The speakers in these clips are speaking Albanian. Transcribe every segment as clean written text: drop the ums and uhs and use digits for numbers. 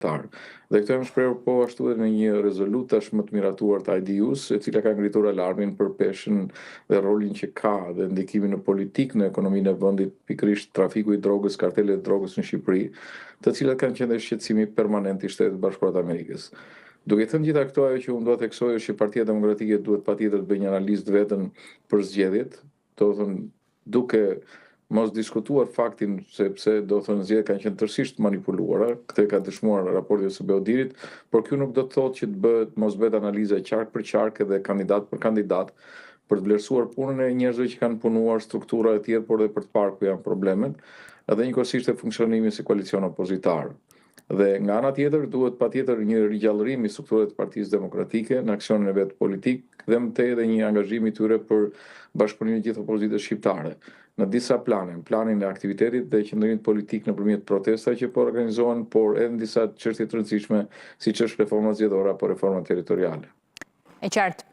Dhe këto jam shprehur po ashtu edhe në një rezolutë tash më të miratuar të IDU-s, e cila ka ngritur alarmin për peshën dhe rolin që ka dhe ndikimin në politikë në ekonominë e vendit, pikërisht trafiku i drogës, kartelet e drogës në Shqipëri, të cilat kanë qenë shqetësimi permanent i Shtetit Bashkuar të Amerikës. Duke thënë gjitha këto, ajo që unë dua të theksoj është që Partia Demokratike duhet patjetër të bëjë një analizë vetën për zgjedhjet, do të thënë duke mos diskutuar faktin sepse do të thënë zgjedhjet kanë qenë tërësisht manipuluara, këtë ka dëshmuar raporti i SBO-dit, por kjo nuk do të thotë që të bëhet mos bëhet analiza qark për qark edhe kandidat për kandidat për të vlerësuar punën e njerëzve që kanë punuar, struktura e tjerë, por edhe për të parë ku janë problemet, edhe njëkohësisht e funksionimi si koalicion opozitar. Dhe nga ana tjetër duhet patjetër një rigjallërim i strukturave të Partisë Demokratike në aksionin e vet politik dhe më tej edhe një angazhim i tyre për bashkëpunimin e gjithë opozitës shqiptare në disa plane, planin e aktivitetit dhe qëndrimit politik nëpërmjet protestave që po organizohen, por edhe në disa çështje të rëndësishme siç është reforma zgjedhore apo reforma territoriale. E qartë.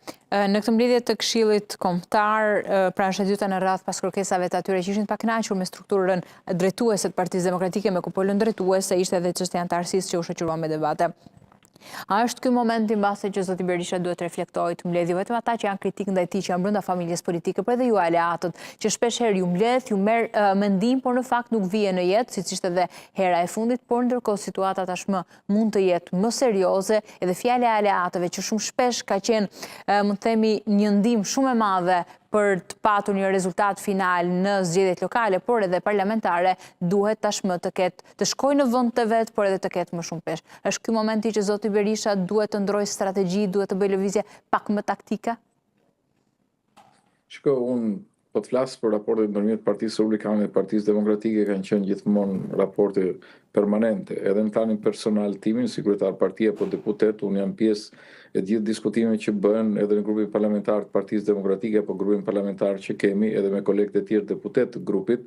Në këtë mbledhje të Këshillit Kombëtar, pra është e dyta në radhë pas kërkesave të atyre që ishin të pakënaqur me strukturën drejtuese të Partisë Demokratike, me kupolën drejtuese, ishte edhe çështja e anëtarësisë që u shoqërua me debate. A është ky momenti mbase që zoti Berisha duhet reflektojë të mbledhë vetëm ata që janë kritik ndaj tij, që janë brenda familjes politike, por edhe ju aleatët, që shpesh herë ju mbledh, ju merr mendim, por në fakt nuk vije në jetë, siç ishte edhe hera e fundit, por ndërkohë situata tashmë mund të jetë më serioze, edhe fjala e aleatëve që shumë shpesh ka qenë, mund të themi, një ndim shumë e madhe për të patur një rezultat final në zgjedhjet lokale, por edhe parlamentare, duhet tashmë të shkojë në vend të vet, por edhe të ketë më shumë peshë. Është ky momenti që zoti Berisha duhet të ndrojë strategji, duhet të bëjë lëvizje pak më taktike? Unë po të flas për raportet ndërmjet Partisë Republikane dhe Partisë Demokratike, kanë qenë gjithmonë raporte permanente, edhe në planin personal timin, si kryetar partie apo deputet, unë jam pjesë e gjithë diskutimeve që bëhen edhe në grupin parlamentar të Partisë Demokratike apo grupin parlamentar që kemi, edhe me kolegët e tjerë deputet të grupit,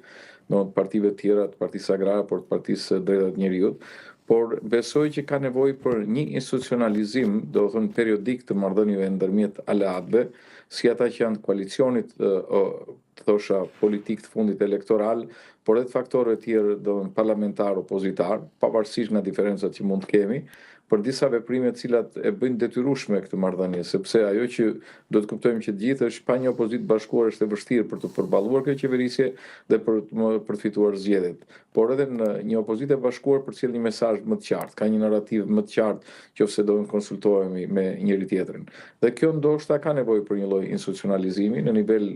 në partive të tjera të Partisë Agrare apo të Partisë Drejtat të Njerëzit, por besoj që ka nevojë për një institucionalizim, do të thënë periodik të marrëdhënieve ndërmjet aleatëve, si ata që janë të koalicionit, të thosha politik të fundit elektoral, por edhe faktorëve të tjerë, do të thënë parlamentar, opozitar, pavarësisht nga diferencat që mund të kemi, për disa veprime të cilat e bëjnë detyrueshme këtë marrëdhënie, sepse ajo që duhet të kuptojmë që të gjithë është pa një opozitë bashkuar është e vështirë për të përballuar këtë qeverisje dhe për të fituar zgjedhjet. Por edhe në një opozitë e bashkuar përcjell një mesazh më të qartë, ka një narrativ më të qartë nëse do të konsultohemi me njëri tjetrin. Dhe kjo ndoshta ka nevojë për një lloj institucionalizimi në nivel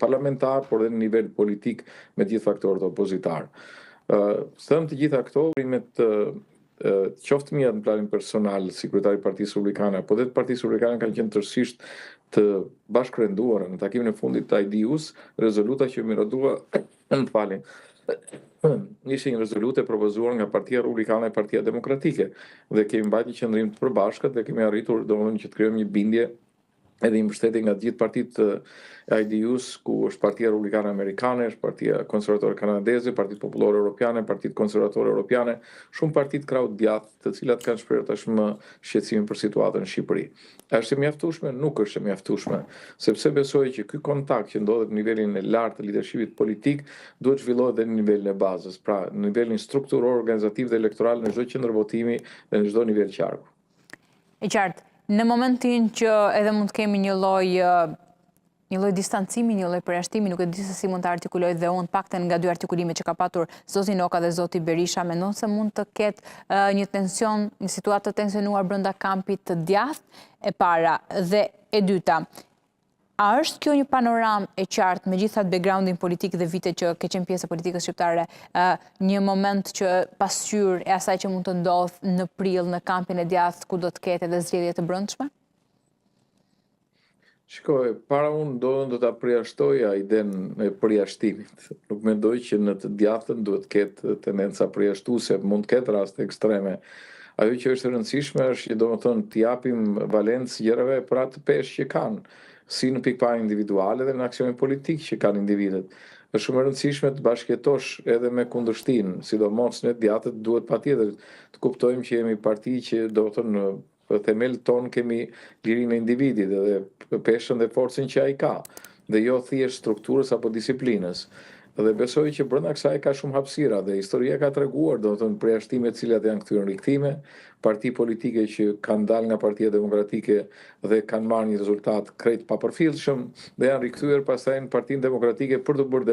parlamentar, por edhe në nivel politik me gjithë faktorët opozitar. Thënë të gjitha këto, primet qoftë mia në planin personal si kryetari i Partisë Republikane apo dhe të Partisë Republikane kanë qenë tërësisht të bashkërrenduara në takimin e fundit të IDU-s, rezoluta që miradua, ishte një rezolutë e propozuar nga Partia Republikane e Partia Demokratike dhe kemi mbajtur qendrim të përbashkët dhe kemi arritur domethënë që të krijojmë një bindje edhe i mbështetje nga të gjithë partitë e IDU-s, ku është Partia Republikane Amerikane, është Partia Konservatore Kanadeze, Partitë Popullore Europiane, Partitë Konservatore Europiane, shumë partitë krau të djathtë, të cilat kanë shprehur tashmë shqetësimin për situatën në Shqipëri. A është e mjaftueshme? Nuk është e mjaftueshme, sepse besoj që ky kontakt që ndodhet në nivelin e lartë të lidershipit politik duhet zhvillohet edhe në nivelin e bazës, pra në nivelin strukturor, organizativ dhe elektoral në çdo qendër votimi dhe në çdo nivel qarku. E qartë. Në momentin që edhe mund të kemi një lloj distancimi, një lloj përjashtimi, nuk e di se si mund të artikuloj dhe unë paktën nga dy artikulimet që ka patur zoti Noka dhe zoti Berisha, mendon se mund të ketë një tension, një situatë të tensionuar brenda kampit të djathtë e para dhe e dyta. A është kjo një panoramë e qartë me gjithatë backgroundin politik dhe vite që ke qenë pjesë e politikës shqiptare, një moment që pasqyrë e asaj që mund të ndodhë në prill në kampin e djathtë ku do të ketë edhe zgjedhje të brendshme? Shikoj, para unë do ta përjashtoja idenë e përjashtimit. Nuk mendoj që në të djathtën duhet të ketë tendenca përjashtuese, mund të ketë raste ekstreme. Ajo që është e rëndësishme është që domethënë të japim valencë gjërave për atë peshë që kanë, si në pikpamje individuale dhe në aksionin politik që kanë individët. Është shumë e rëndësishme të bashkëjetosh edhe me kundërshtinë, sidomos ne djathtët duhet patjetër të kuptojmë që jemi parti që domethënë në themel ton kemi lirinë e individit dhe peshën dhe forcën që ai ka, dhe jo thjesht strukturës apo disiplinës. Dhe besoj që brenda kësaj ka shumë hapësira dhe historia ka treguar, domethënë përjashtimet të cilat janë kthyer në rikthime, parti politike që kanë dalë nga Partia Demokratike dhe kanë marrë një rezultat krejt papërfillshëm dhe janë rikthyer pastaj në Partinë Demokratike për të bërë